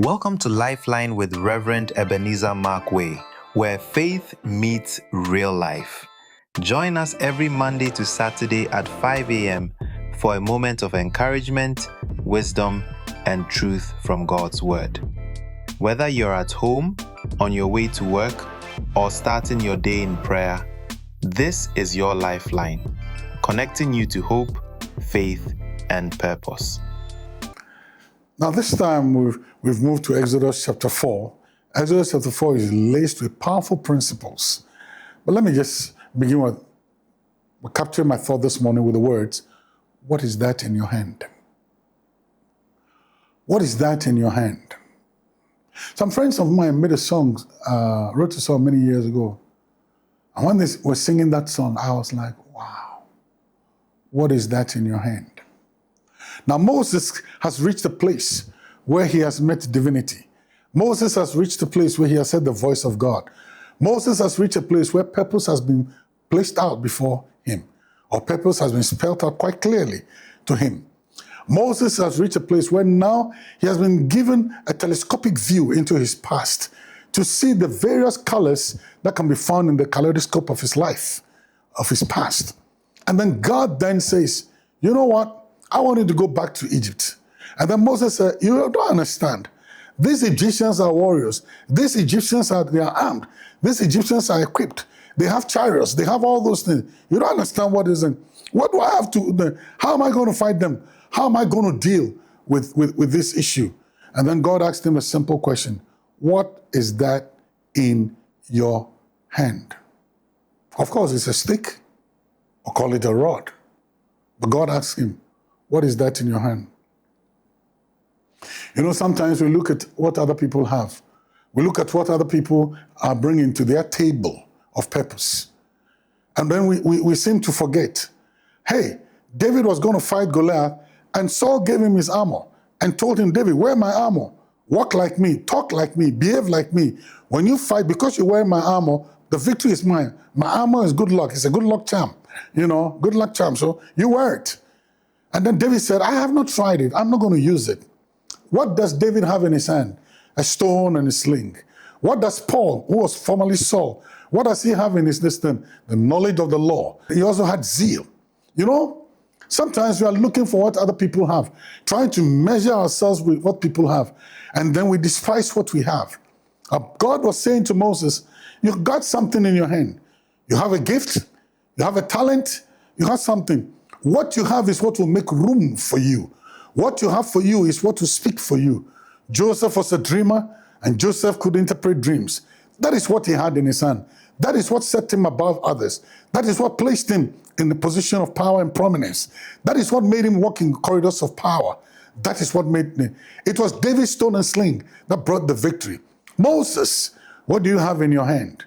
Welcome to LifeLine with Rev. Ebenezer Markwei, where faith meets real life. Join us every Monday to Saturday at 5 a.m. for a moment of encouragement, wisdom, and truth from God's Word. Whether you're at home, on your way to work, or starting your day in prayer, this is your Lifeline, connecting you to hope, faith, and purpose. Now this time we've moved to Exodus chapter 4. Exodus chapter 4 is laced with powerful principles. But let me just begin with capturing my thought this morning with the words, what is that in your hand? What is that in your hand? Some friends of mine made a song, wrote a song many years ago. And when they were singing that song, I was like, wow, what is that in your hand? Now Moses has reached a place where he has met divinity. Moses has reached a place where he has heard the voice of God. Moses has reached a place where purpose has been placed out before him, or purpose has been spelled out quite clearly to him. Moses has reached a place where now he has been given a telescopic view into his past to see the various colors that can be found in the kaleidoscope of his life, of his past. And then God then says, you know what? I want you to go back to Egypt. And then Moses said, you don't understand. These Egyptians are warriors. These Egyptians they are armed. These Egyptians are equipped. They have chariots. They have all those things. You don't understand what is in. What do I have to, how am I going to fight them? How am I going to deal with this issue? And then God asked him a simple question. What is that in your hand? Of course, it's a stick, or call it a rod. But God asked him, what is that in your hand? You know, sometimes we look at what other people have. We look at what other people are bringing to their table of purpose. And then we seem to forget, hey, David was going to fight Goliath, and Saul gave him his armor and told him, David, wear my armor. Walk like me, talk like me, behave like me. When you fight, because you wear my armor, the victory is mine. My armor is good luck. It's a good luck charm. You know, good luck charm. So you wear it. And then David said, I have not tried it. I'm not going to use it. What does David have in his hand? A stone and a sling. What does Paul, who was formerly Saul, what does he have in his distance? The knowledge of the law. He also had zeal. You know, sometimes we are looking for what other people have, trying to measure ourselves with what people have, and then we despise what we have. God was saying to Moses, you've got something in your hand. You have a gift, you have a talent, you have something. What you have is what will make room for you. What you have for you is what will speak for you. Joseph was a dreamer, and Joseph could interpret dreams. That is what he had in his hand. That is what set him above others. That is what placed him in the position of power and prominence. That is what made him walk in corridors of power. That is what made him. It was David's stone and sling that brought the victory. Moses, what do you have in your hand?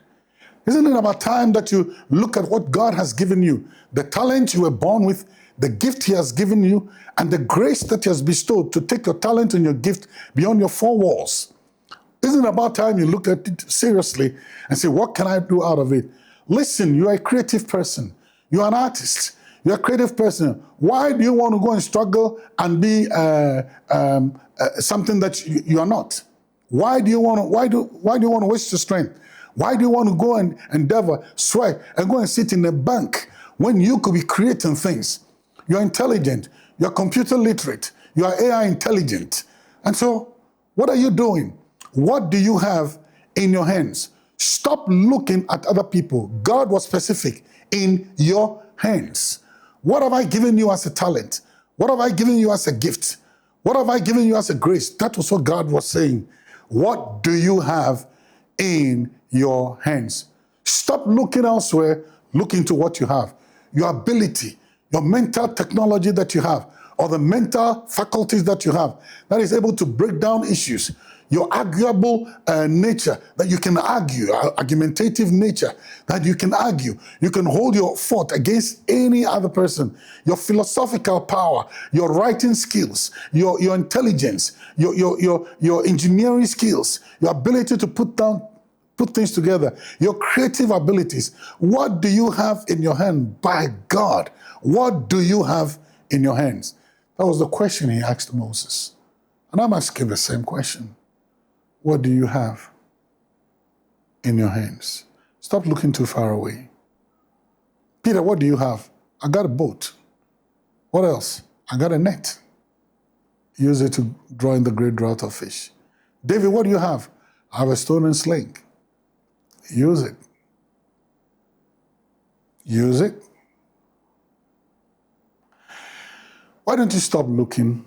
Isn't it about time that you look at what God has given you, the talent you were born with, the gift he has given you, and the grace that he has bestowed to take your talent and your gift beyond your four walls? Isn't it about time you look at it seriously and say, what can I do out of it? Listen, you are a creative person. You are an artist. You're a creative person. Why do you want to go and struggle and be something that you are not? Why do you want to waste your strength? Why do you want to go and endeavor, sweat, and go and sit in a bank when you could be creating things? You're intelligent. You're computer literate. You are AI intelligent. And so, what are you doing? What do you have in your hands? Stop looking at other people. God was specific. In your hands. What have I given you as a talent? What have I given you as a gift? What have I given you as a grace? That was what God was saying. What do you have in your hands? Stop looking elsewhere. Look into what you have. Your ability, your mental technology that you have, or the mental faculties that you have that is able to break down issues. Your arguable nature, that you can argue, argumentative nature, that you can argue. You can hold your fort against any other person. Your philosophical power, your writing skills, your intelligence, your engineering skills, your ability to put things together, your creative abilities. What do you have in your hand? By God, what do you have in your hands? That was the question he asked Moses. And I'm asking the same question. What do you have in your hands? Stop looking too far away. Peter, what do you have? I got a boat. What else? I got a net. Use it to draw in the great drought of fish. David, what do you have? I have a stone and sling. Use it. Use it. Why don't you stop looking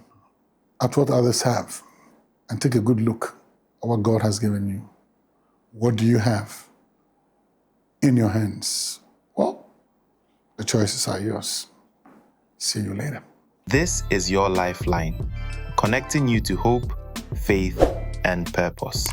at what others have and take a good look at what God has given you? What do you have in your hands? Well, the choices are yours. See you later. This is your Lifeline, connecting you to hope, faith, and purpose.